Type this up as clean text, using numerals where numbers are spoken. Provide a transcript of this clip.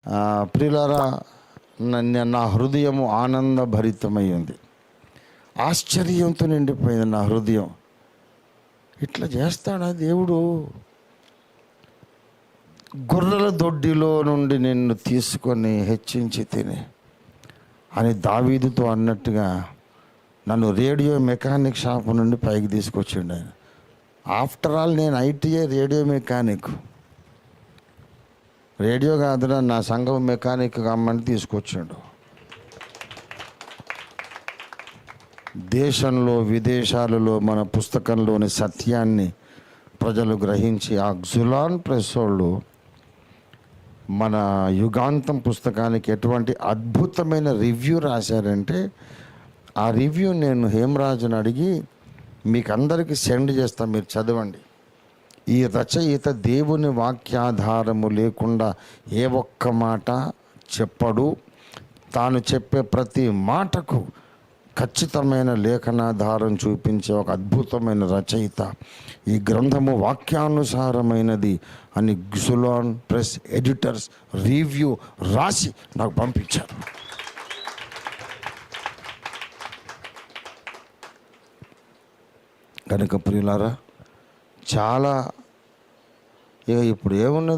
ప్రియులారా, నా హృదయము ఆనందభరితమై ఉంది. ఆశ్చర్యంతో నిండిపోయింది నా హృదయం. ఇట్లా చేస్తాడా దేవుడు? గొర్రెల దొడ్డిలో నుండి నిన్ను తీసుకొని హెచ్చించి తిని అని దావీదుతో అన్నట్టుగా నన్ను రేడియో మెకానిక్ షాప్ నుండి పైకి తీసుకొచ్చిండు ఆయన. ఆఫ్టర్ ఆల్ నేను ఐటీఐ రేడియో మెకానిక్. రేడియో కాదురా, నా సంఘం మెకానిక్ కమ్మని తీసుకొచ్చాడు. దేశంలో విదేశాలలో మన పుస్తకంలోని సత్యాన్ని ప్రజలు గ్రహించి ఆ జులాన్ ప్రెస్ వాళ్ళు మన యుగాంతం పుస్తకానికి ఎటువంటి అద్భుతమైన రివ్యూ రాశారంటే, ఆ రివ్యూ నేను హేమరాజుని అడిగి మీకు అందరికీ సెండ్ చేస్తాను, మీరు చదవండి. ఈ రచయిత దేవుని వాక్యాధారము లేకుండా ఏ ఒక్క మాట చెప్పడు. తాను చెప్పే ప్రతి మాటకు ఖచ్చితమైన లేఖనాధారం చూపించే ఒక అద్భుతమైన రచయిత. ఈ గ్రంథము వాక్యానుసారమైనది అని జులాన్ ప్రెస్ ఎడిటర్స్ రివ్యూ రాసి నాకు పంపించారు. కనుక ప్రియులారా, చాలా ఇప్పుడు ఏమున్నది,